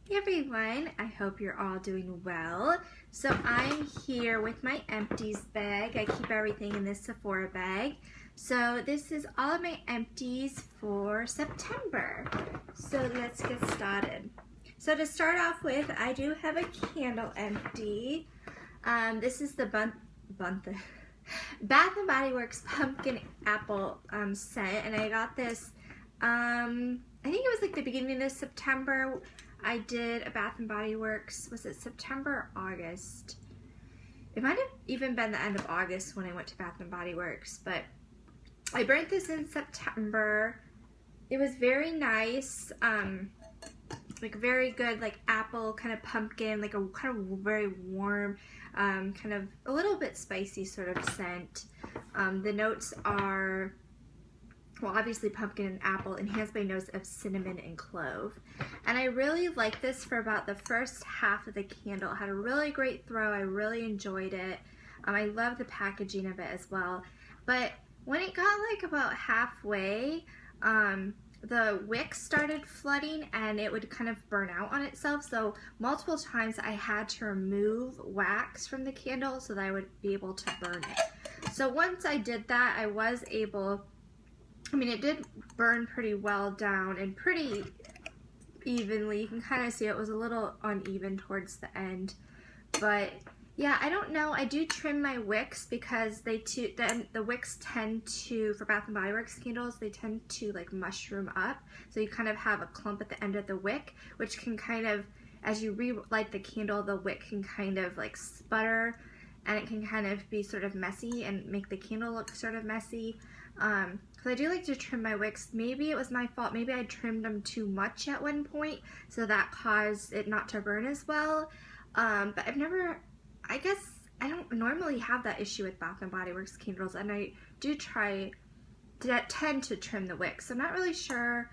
Hey everyone, I hope you're all doing well. So I'm here with my Empties bag. I keep everything in this Sephora bag. So this is all of my empties for September. So let's get started. So to start off with, I do have a candle empty. This is the Bath & Body Works Pumpkin Apple scent, and I got this, I think it was like the beginning of September. I did a Bath & Body Works, was it September or August? It might have even been the end of August when I went to Bath & Body Works, but I burnt this in September. It was very nice, like very good, like apple, kind of pumpkin, like a kind of very warm, kind of a little bit spicy sort of scent. The notes are, well, obviously pumpkin and apple, enhanced by notes of cinnamon and clove. And I really liked this for about the first half of the candle. It had a really great throw. I really enjoyed it. I love the packaging of it as well. But when it got like about halfway, the wick started flooding and it would kind of burn out on itself. So multiple times I had to remove wax from the candle so that I would be able to burn it. So once I did that, I was able, it did burn pretty well down and pretty evenly. You can kind of see it was a little uneven towards the end. But yeah, I don't know. I do trim my wicks because the wicks tend to, for Bath & Body Works candles, they tend to like mushroom up. So you kind of have a clump at the end of the wick, which can kind of, as you relight the candle, the wick can kind of like sputter and it can kind of be sort of messy and make the candle look sort of messy. So I do like to trim my wicks. Maybe it was my fault. Maybe I trimmed them too much at one point, so that caused it not to burn as well. But I guess I don't normally have that issue with Bath & Body Works candles, and I do tend to trim the wicks. So I'm not really sure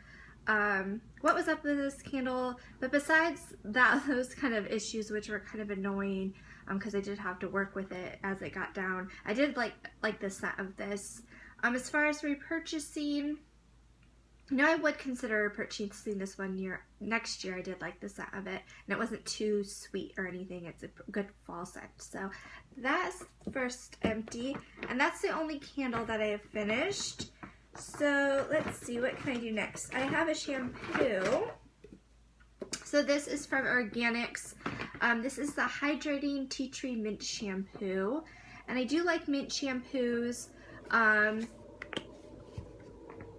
what was up with this candle, but besides that, those kind of issues, which were kind of annoying, because I did have to work with it as it got down. I did like the scent of this. As far as repurchasing, I would consider purchasing this next year. I did like the scent of it, and it wasn't too sweet or anything. It's a good fall scent. So that's first empty, and that's the only candle that I have finished. So let's see, what can I do next? I have a shampoo. So this is from Organics. This is the Hydrating Tea Tree Mint Shampoo, and I do like mint shampoos.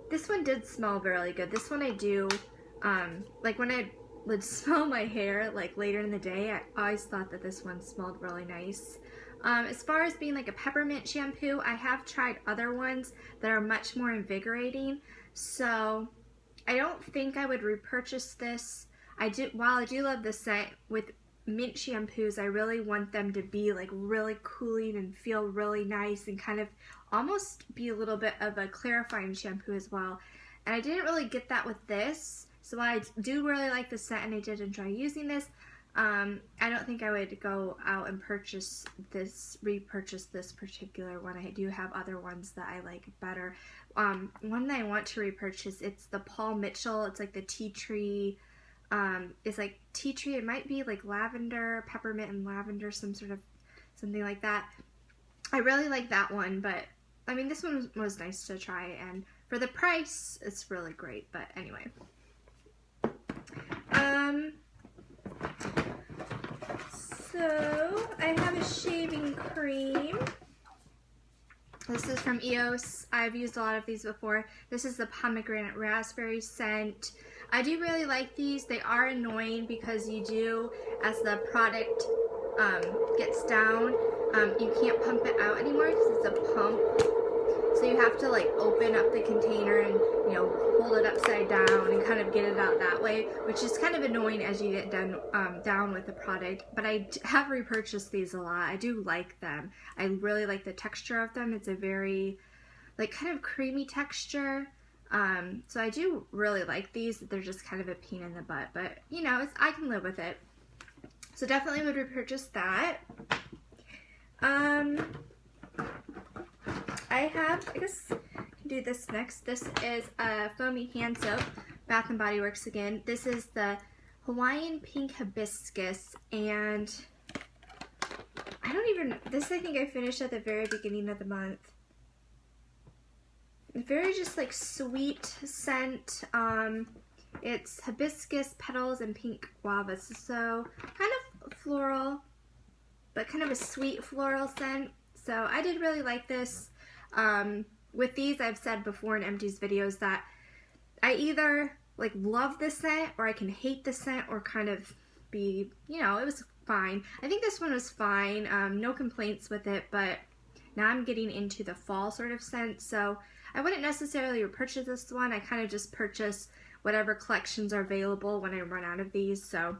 This one did smell really good. This one I do, like when I would smell my hair like later in the day, I always thought that this one smelled really nice. As far as being like a peppermint shampoo, I have tried other ones that are much more invigorating, so I don't think I would repurchase this. While I do love the scent, with mint shampoos, I really want them to be like really cooling and feel really nice and kind of almost be a little bit of a clarifying shampoo as well. And I didn't really get that with this, so I do really like the scent and I did enjoy using this. I don't think I would go out and repurchase this particular one. I do have other ones that I like better. One that I want to repurchase, it's the Paul Mitchell. It's like the tea tree. It's like tea tree. It might be like lavender, peppermint and lavender, something like that. I really like that one, but this one was nice to try, and for the price, it's really great. But anyway, so I have a shaving cream. This is from EOS. I've used a lot of these before. This is the pomegranate raspberry scent. I do really like these. They are annoying because you do, as the product gets down, you can't pump it out anymore because it's a pump. So you have to like open up the container and hold it upside down and kind of get it out that way, which is kind of annoying as you get down with the product. But I have repurchased these a lot. I do like them. I really like the texture of them. It's a very like kind of creamy texture. So I do really like these. They're just kind of a pain in the butt, but I can live with it. So definitely would repurchase that. I guess I can do this next. This is a foamy hand soap, Bath & Body Works again. This is the Hawaiian Pink Hibiscus, and this I think I finished at the very beginning of the month. Very just like sweet scent. It's hibiscus petals and pink guavas, so kind of floral, but kind of a sweet floral scent. So I did really like this. With these, I've said before in Empties videos that I either like love the scent or I can hate the scent, or kind of be, you know, it was fine. I think this one was fine. No complaints with it, but now I'm getting into the fall sort of scent, so I wouldn't necessarily repurchase this one. I kind of just purchase whatever collections are available when I run out of these. So,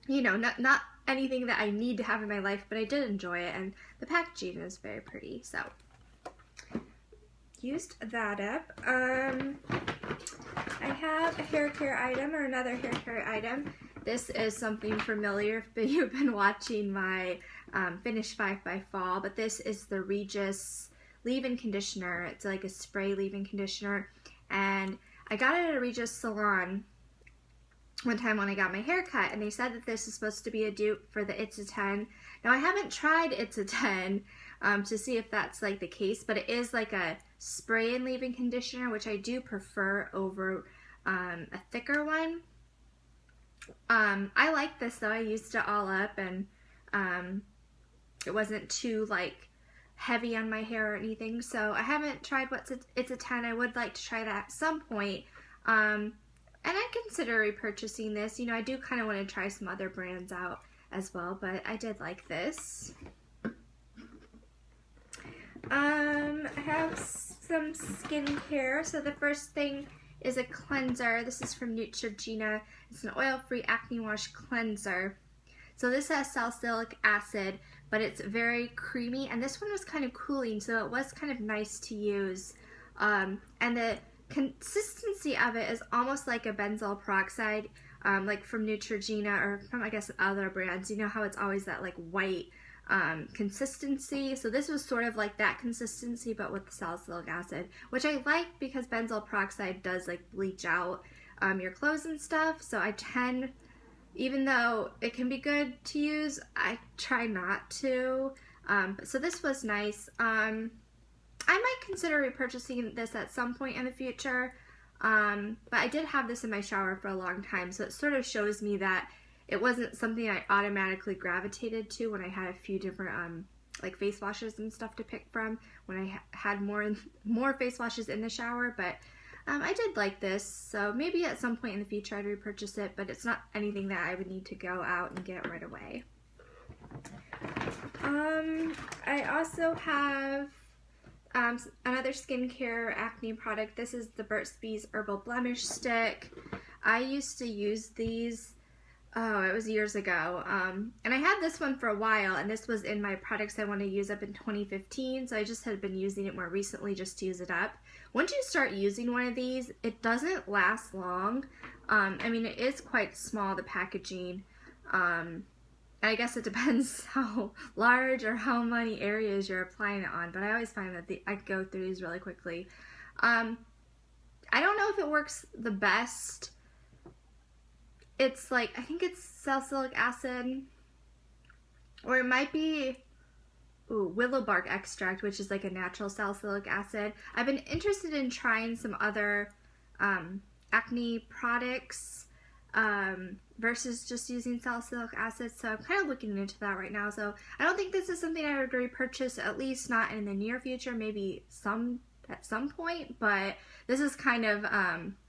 you know, not anything that I need to have in my life, but I did enjoy it, and the packaging is very pretty. So, used that up. I have a hair care item, or another hair care item. This is something familiar if you've been watching my Finish 5 by Fall, but this is the Regis leave-in conditioner. It's like a spray leave-in conditioner, and I got it at a Regis salon one time when I got my hair cut, and they said that this is supposed to be a dupe for the It's a 10. Now, I haven't tried It's a 10 to see if that's like the case, but it is like a spray and leave-in conditioner, which I do prefer over a thicker one. I like this though. I used it all up, and it wasn't too like heavy on my hair or anything, so I haven't tried It's a 10. I would like to try that at some point, and I consider repurchasing this. You know, I do kind of want to try some other brands out as well, but I did like this. I have some skincare. So the first thing is a cleanser. This is from Neutrogena. It's an oil-free acne wash cleanser. So this has salicylic acid, but it's very creamy, and this one was kind of cooling, so it was kind of nice to use. And the consistency of it is almost like a benzoyl peroxide, like from Neutrogena, or from, I guess, other brands. You know how it's always that like white consistency. So this was sort of like that consistency, but with the salicylic acid, which I like because benzoyl peroxide does like bleach out your clothes and stuff. So I tend, even though it can be good to use, I try not to. So this was nice. I might consider repurchasing this at some point in the future, but I did have this in my shower for a long time, so it sort of shows me that it wasn't something I automatically gravitated to when I had a few different like face washes and stuff to pick from, when I had more face washes in the shower. But I did like this, so maybe at some point in the future I'd repurchase it, but it's not anything that I would need to go out and get right away. I also have another skincare acne product. This is the Burt's Bees Herbal Blemish Stick. I used to use these, it was years ago, and I had this one for a while, and this was in my products I want to use up in 2015, so I just had been using it more recently just to use it up. Once you start using one of these, it doesn't last long. I mean, it is quite small, the packaging, and I guess it depends how large or how many areas you're applying it on, but I always find that I go through these really quickly. I don't know if it works the best. It's like, I think it's salicylic acid, or it might be willow bark extract, which is like a natural salicylic acid. I've been interested in trying some other acne products versus just using salicylic acid, so I'm kind of looking into that right now. So I don't think this is something I would repurchase, at least not in the near future, maybe at some point, but this is kind of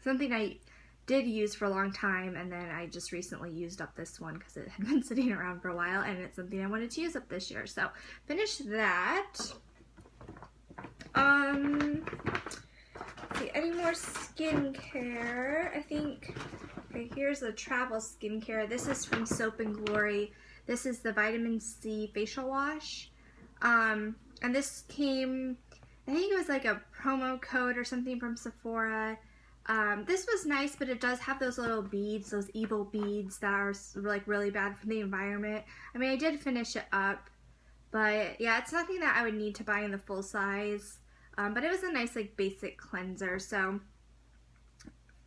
something I did use for a long time, and then I just recently used up this one because it had been sitting around for a while, and it's something I wanted to use up this year. So finished that. Let's see, any more skincare? I think, okay, here's the travel skincare. This is from Soap and Glory. This is the vitamin C facial wash, and this came, I think it was like a promo code or something from Sephora. This was nice, but it does have those little beads, those evil beads that are like really bad for the environment. I mean, I did finish it up, but yeah, it's nothing that I would need to buy in the full size. But it was a nice like basic cleanser, so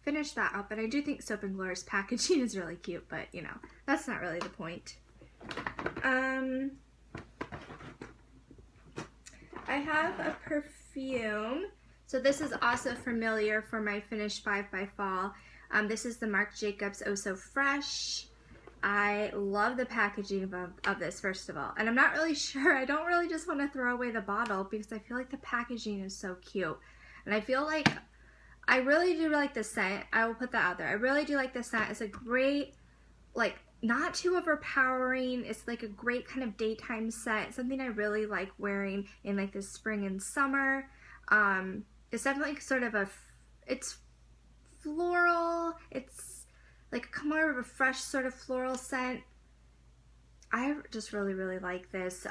finish that up. And I do think Soap & Glory's packaging is really cute, but you know, that's not really the point. I have a perfume. So this is also familiar for my Finish 5 by Fall. This is the Marc Jacobs Oh So Fresh. I love the packaging of this, first of all. And I'm not really sure. I don't really just want to throw away the bottle because I feel like the packaging is so cute. And I feel like I really do like the scent. I will put that out there. I really do like the scent. It's a great, like, not too overpowering. It's like a great kind of daytime scent. Something I really like wearing in like the spring and summer. It's definitely sort of it's floral. It's like more of a fresh sort of floral scent. I just really, really like this.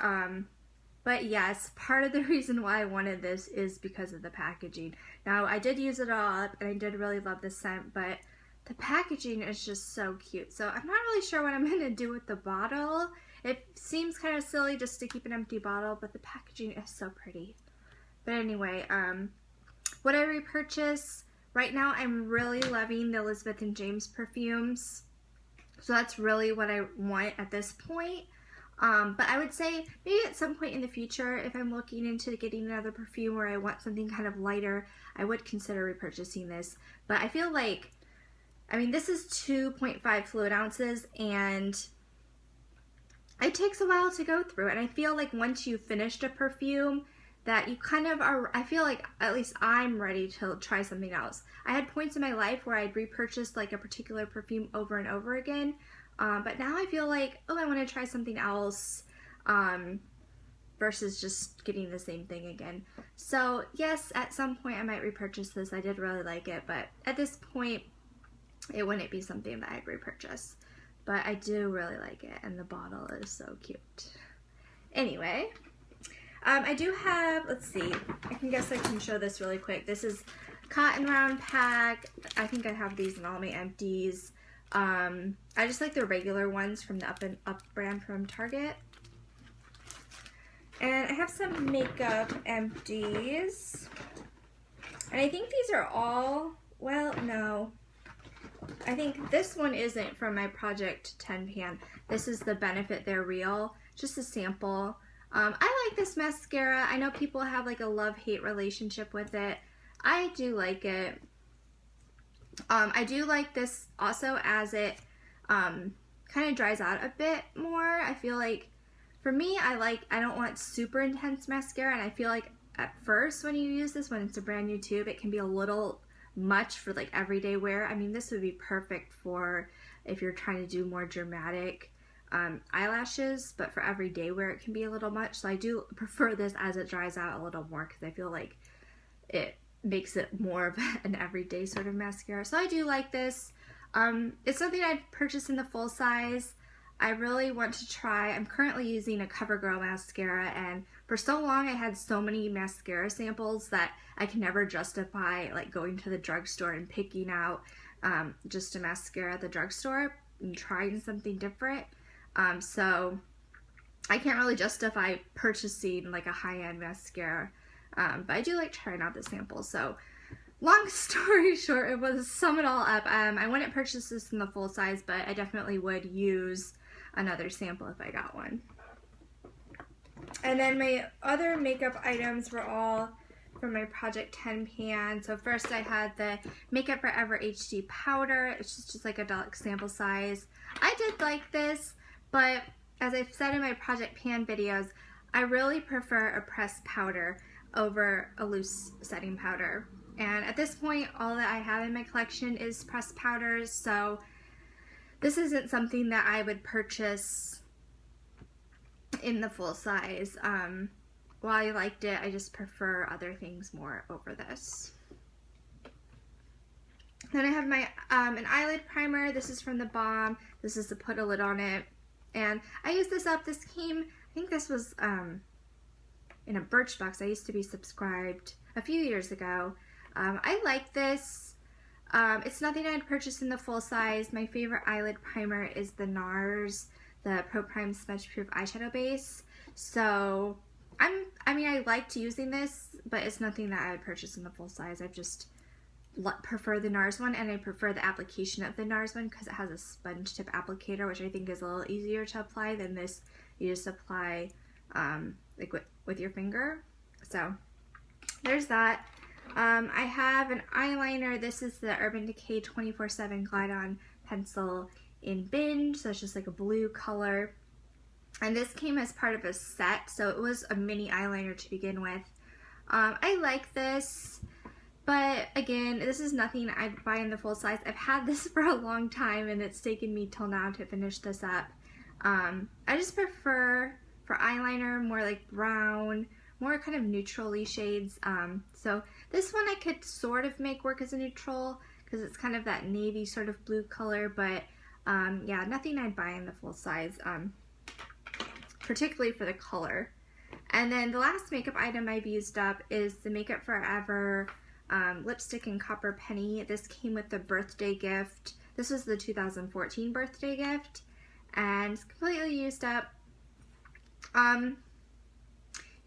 But yes, part of the reason why I wanted this is because of the packaging. Now, I did use it all up and I did really love the scent, but the packaging is just so cute. So I'm not really sure what I'm going to do with the bottle. It seems kind of silly just to keep an empty bottle, but the packaging is so pretty. But anyway, what I repurchase, right now I'm really loving the Elizabeth and James perfumes. So that's really what I want at this point. But I would say maybe at some point in the future, if I'm looking into getting another perfume or I want something kind of lighter, I would consider repurchasing this. But I feel like, I mean, this is 2.5 fluid ounces and it takes a while to go through. And I feel like once you've finished a perfume, that you kind of are, I feel like at least I'm ready to try something else. I had points in my life where I'd repurchased like a particular perfume over and over again. But now I feel like, oh, I want to try something else versus just getting the same thing again. So yes, at some point I might repurchase this. I did really like it, but at this point it wouldn't be something that I'd repurchase. But I do really like it, and the bottle is so cute. Anyway, I do have, let's see, I can show this really quick. This is cotton round pack. I think I have these in all my empties. I just like the regular ones from the Up brand from Target. And I have some makeup empties. And I think these are all, well, no. I think this one isn't from my Project 10 pan. This is the Benefit They're Real, just a sample. I like this mascara. I know people have like a love-hate relationship with it. I do like it. I do like this also as it kind of dries out a bit more. I feel like for me, I don't want super intense mascara, and I feel like at first when you use this, when it's a brand new tube, it can be a little much for like everyday wear. I mean, this would be perfect for if you're trying to do more dramatic eyelashes, but for everyday wear it can be a little much. So I do prefer this as it dries out a little more because I feel like it makes it more of an everyday sort of mascara. So I do like this. It's something I'd purchase in the full size. I really want to try. I'm currently using a CoverGirl mascara, and for so long I had so many mascara samples that I can never justify like going to the drugstore and picking out just a mascara at the drugstore and trying something different. So I can't really justify purchasing like a high-end mascara, but I do like trying out the samples. So long story short, it was sum it all up. I wouldn't purchase this in the full size, but I definitely would use another sample if I got one. And then my other makeup items were all from my Project 10 pan. So first I had the Makeup Forever HD powder. It's just like a deluxe sample size. I did like this, but as I've said in my Project Pan videos, I really prefer a pressed powder over a loose setting powder. And at this point, all that I have in my collection is pressed powders, so this isn't something that I would purchase in the full size. While I liked it, I just prefer other things more over this. Then I have my an eyelid primer. This is from the Balm. This is to put a lid on it. And I used this up. This came, I think this was in a Birchbox. I used to be subscribed a few years ago. I like this. It's nothing I'd purchase in the full size. My favorite eyelid primer is the NARS, the Pro Prime Smudge Proof Eyeshadow Base. So I mean, I liked using this, but it's nothing that I would purchase in the full size. I've just prefer the NARS one, and I prefer the application of the NARS one because it has a sponge tip applicator, which I think is a little easier to apply than this. You just apply like with your finger. So there's that. I have an eyeliner. This is the Urban Decay 24/7 Glide On pencil in Binge. So it's just like a blue color. And this came as part of a set, so it was a mini eyeliner to begin with. I like this, but again, this is nothing I'd buy in the full size. I've had this for a long time, and it's taken me till now to finish this up. I just prefer, for eyeliner, more like brown, more kind of neutral-y shades. So this one I could sort of make work as a neutral, because it's kind of that navy sort of blue color, but yeah, nothing I'd buy in the full size. Particularly for the color. And then the last makeup item I've used up is the Makeup Forever lipstick in Copper Penny. This came with the birthday gift. This was the 2014 birthday gift, and it's completely used up. You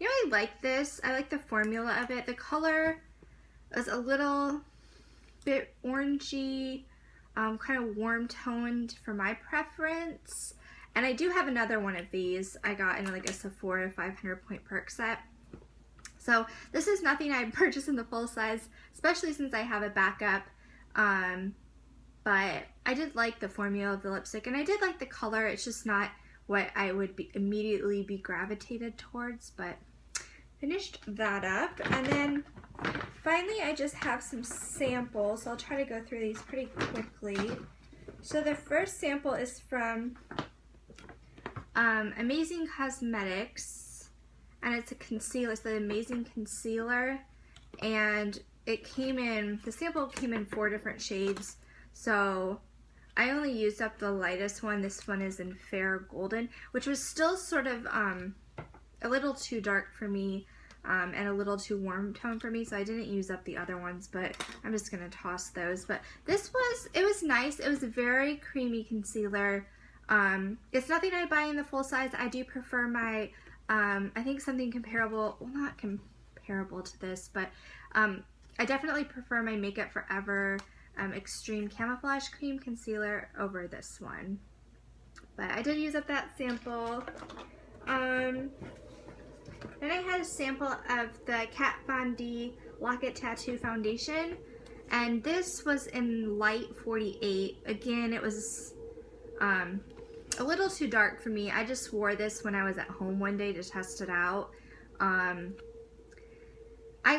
know, I like this. I like the formula of it. The color is a little bit orangey, kind of warm toned for my preference. And I do have another one of these I got in like a Sephora 500 point perk set. So this is nothing I'd purchase in the full size, especially since I have a backup. But I did like the formula of the lipstick, and I did like the color. It's just not what I would immediately be gravitated towards, but finished that up. And then finally I just have some samples, so I'll try to go through these pretty quickly. So the first sample is from Amazing Cosmetics, and it's a concealer. It's the Amazing Concealer, and it came in, the sample came in 4 different shades, so I only used up the lightest one. This one is in Fair Golden, which was still sort of a little too dark for me, and a little too warm tone for me, so I didn't use up the other ones, but I'm just gonna toss those. But this was, it was nice. It was a very creamy concealer. It's nothing I buy in the full size. I do prefer my, I think something comparable, well, not comparable to this, but I definitely prefer my Makeup Forever Extreme Camouflage Cream Concealer over this one. But I did use up that sample. Then I had a sample of the Kat Von D Lock-It Tattoo Foundation, and this was in Light 48. Again, it was a little too dark for me. I just wore this when I was at home one day to test it out. I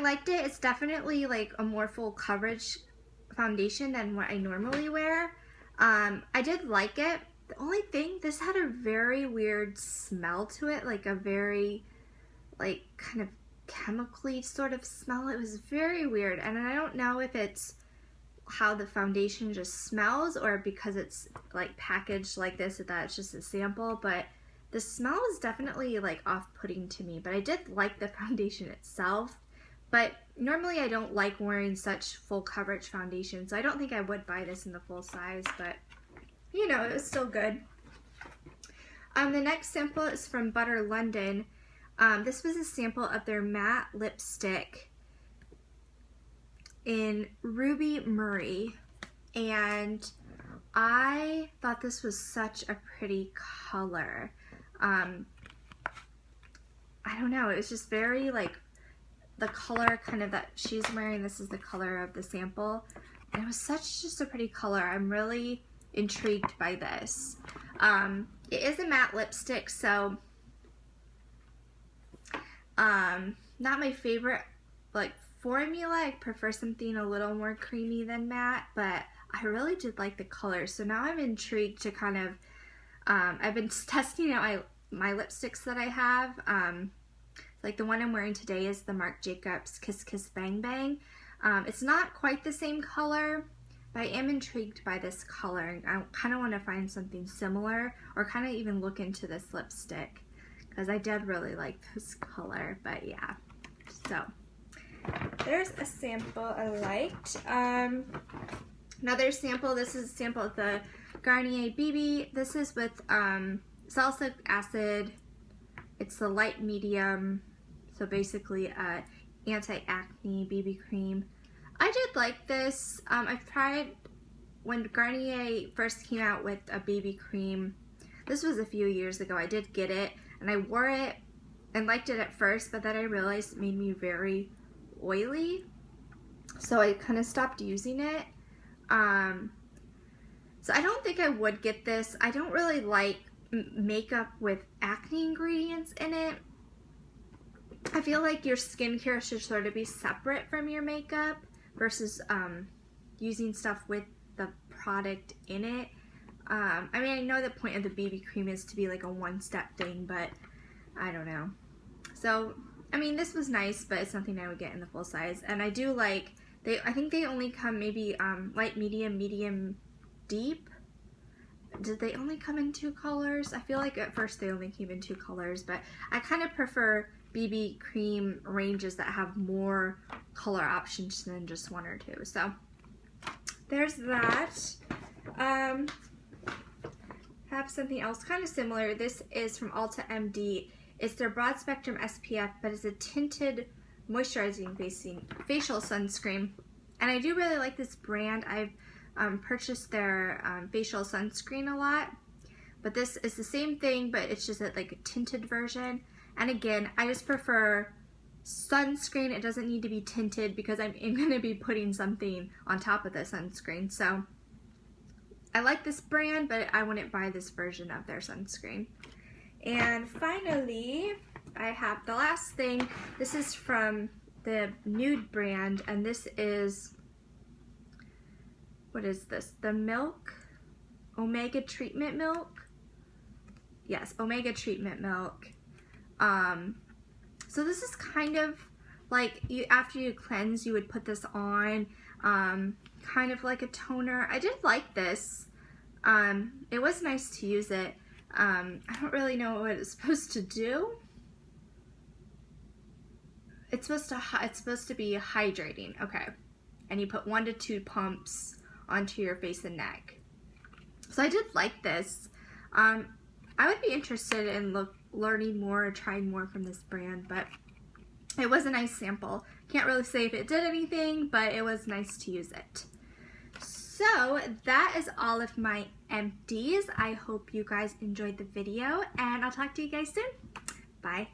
liked it. It's definitely like a more full coverage foundation than what I normally wear. I did like it. The only thing, this had a very weird smell to it, like a very like kind of chemically sort of smell. It was very weird, and I don't know if it's how the foundation just smells or because it's like packaged like this, that it's just a sample, but the smell is definitely like off-putting to me. But I did like the foundation itself, but normally I don't like wearing such full coverage foundation, so I don't think I would buy this in the full size, but you know, it was still good. The next sample is from Butter London. This was a sample of their matte lipstick in Ruby Murray, and I thought this was such a pretty color. I don't know, it was just very like the color kind of that she's wearing. This is the color of the sample, and it was such just a pretty color. I'm really intrigued by this. It is a matte lipstick, so not my favorite like formula. I prefer something a little more creamy than matte, but I really did like the color. So now I'm intrigued to kind of I've been testing out my lipsticks that I have. Like the one I'm wearing today is the Marc Jacobs Kiss Kiss Bang Bang. It's not quite the same color, but I am intrigued by this color. I kind of want to find something similar, or kind of even look into this lipstick, because I did really like this color. But yeah, so there's a sample I liked. Another sample, this is a sample of the Garnier BB. This is with salicylic acid. It's the light medium, so basically a anti-acne BB cream. I did like this. I've tried when Garnier first came out with a BB cream. This was a few years ago. I did get it and I wore it and liked it at first, but then I realized it made me very oily, so I kind of stopped using it. So I don't think I would get this. I don't really like makeup with acne ingredients in it. I feel like your skincare should sort of be separate from your makeup versus using stuff with the product in it. I mean, I know the point of the BB cream is to be like a one-step thing, but I don't know. So, I mean, this was nice, but it's nothing I would get in the full size. And I do like, I think they only come maybe light, medium, medium, deep. Did they only come in 2 colors? I feel like at first they only came in 2 colors, but I kind of prefer BB cream ranges that have more color options than just 1 or 2. So there's that. Have something else kind of similar. This is from Ulta MD. It's their broad spectrum SPF, but it's a tinted moisturizing facial sunscreen. And I do really like this brand. I've purchased their facial sunscreen a lot, but this is the same thing, but it's just like a tinted version. And again, I just prefer sunscreen. It doesn't need to be tinted because I'm going to be putting something on top of the sunscreen. So I like this brand, but I wouldn't buy this version of their sunscreen. And finally, I have the last thing. This is from the Nude brand, and this is, what is this? The milk? Omega treatment milk? Yes, Omega treatment milk. So this is kind of like, after you cleanse, you would put this on, kind of like a toner. I did like this. It was nice to use it. I don't really know what it's supposed to do. It's supposed to be hydrating. Okay. And you put 1 to 2 pumps onto your face and neck. So I did like this. I would be interested in learning more or trying more from this brand, but it was a nice sample. Can't really say if it did anything, but it was nice to use it. So that is all of my empties. I hope you guys enjoyed the video, and I'll talk to you guys soon. Bye.